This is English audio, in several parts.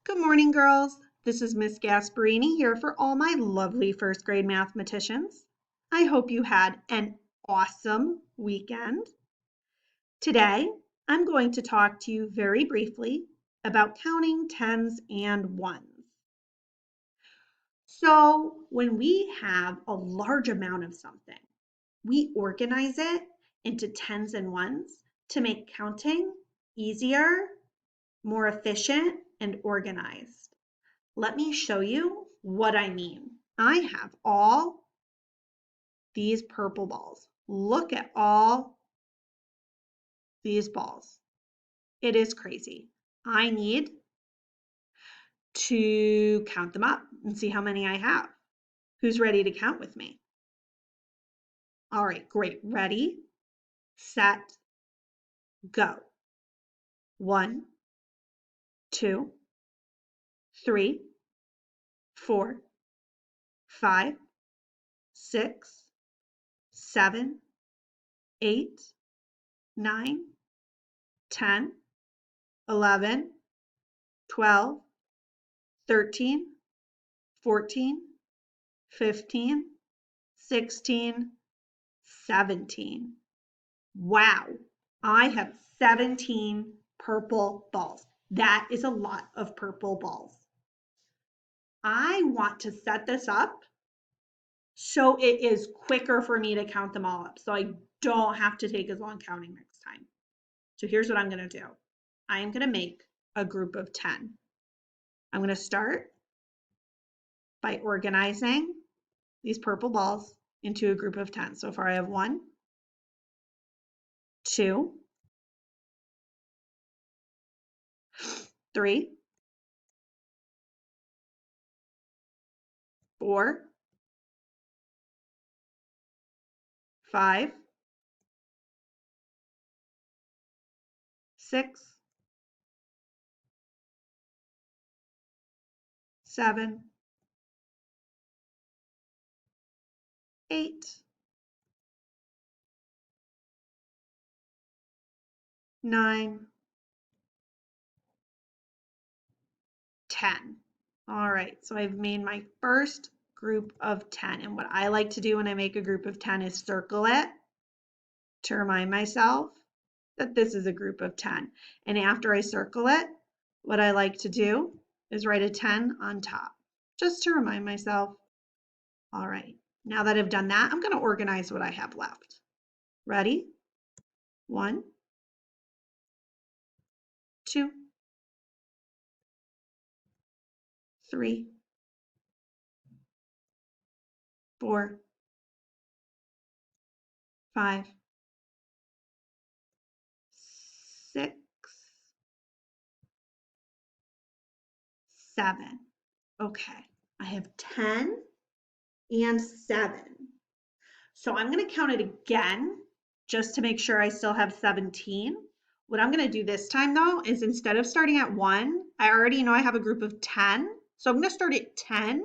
Good morning, girls. This is Miss Gasparini here for all my lovely first grade mathematicians. I hope you had an awesome weekend. Today, I'm going to talk to you very briefly about counting tens and ones. So when we have a large amount of something, we organize it into tens and ones to make counting easier, more efficient, and organized. Let me show you what I mean. I have all these purple balls. Look at all these balls. It is crazy. I need to count them up and see how many I have. Who's ready to count with me? All right, great. Ready, set, go. 1, 2, 3, 4, 5, 6, 7, 8, 9, 10, 11, 12, 13, 14, 15, 16, 17. Wow, I have 17 purple balls. That is a lot of purple balls. I want to set this up so it is quicker for me to count them all up, so I don't have to take as long counting next time. So here's what I'm going to do. I am going to make a group of 10. I'm going to start by organizing these purple balls into a group of 10. So far I have 1, 2, 3, 4, 5, 6, 7, 8, 9, 10. All right, so I've made my first group of 10. And what I like to do when I make a group of 10 is circle it to remind myself that this is a group of 10. And after I circle it, what I like to do is write a 10 on top, just to remind myself. All right, now that I've done that, I'm going to organize what I have left. Ready? 1, 2, 3, 4, 5, 6, 7. Okay, I have 10 and 7. So I'm going to count it again just to make sure I still have 17. What I'm going to do this time though is instead of starting at 1, I already know I have a group of 10. So I'm going to start at 10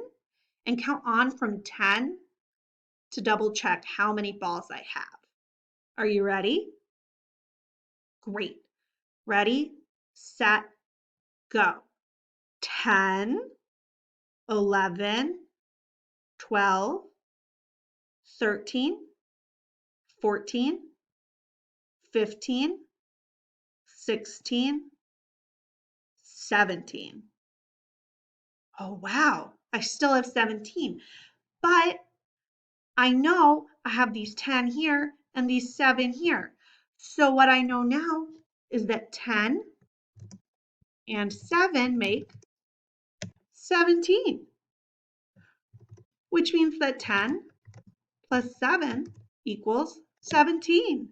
and count on from 10 to double check how many balls I have. Are you ready? Great. Ready, set, go. 10, 11, 12, 13, 14, 15, 16, 17. Oh, wow, I still have 17, but I know I have these 10 here and these 7 here. So what I know now is that 10 and 7 make 17, which means that 10 plus 7 equals 17.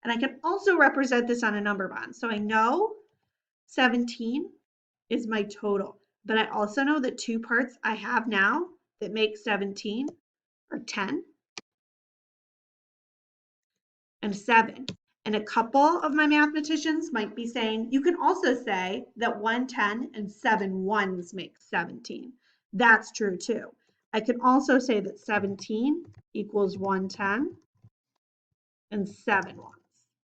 And I can also represent this on a number bond. So I know 17 is my total, but I also know the two parts I have now that make 17 are 10 and 7. And a couple of my mathematicians might be saying, you can also say that 1 10 and 7 ones make 17. That's true too. I can also say that 17 equals 1 10 and 7 ones.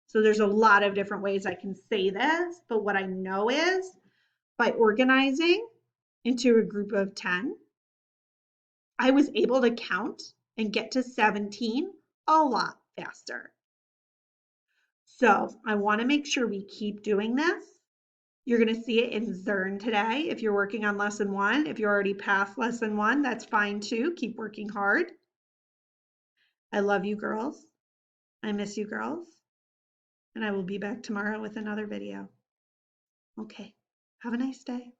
So there's a lot of different ways I can say this, but what I know is By organizing into a group of 10, I was able to count and get to 17 a lot faster. So I want to make sure we keep doing this. You're going to see it in Zearn today if you're working on lesson 1. If you're already past lesson 1, that's fine too. Keep working hard. I love you girls. I miss you girls. And I will be back tomorrow with another video. Okay, have a nice day.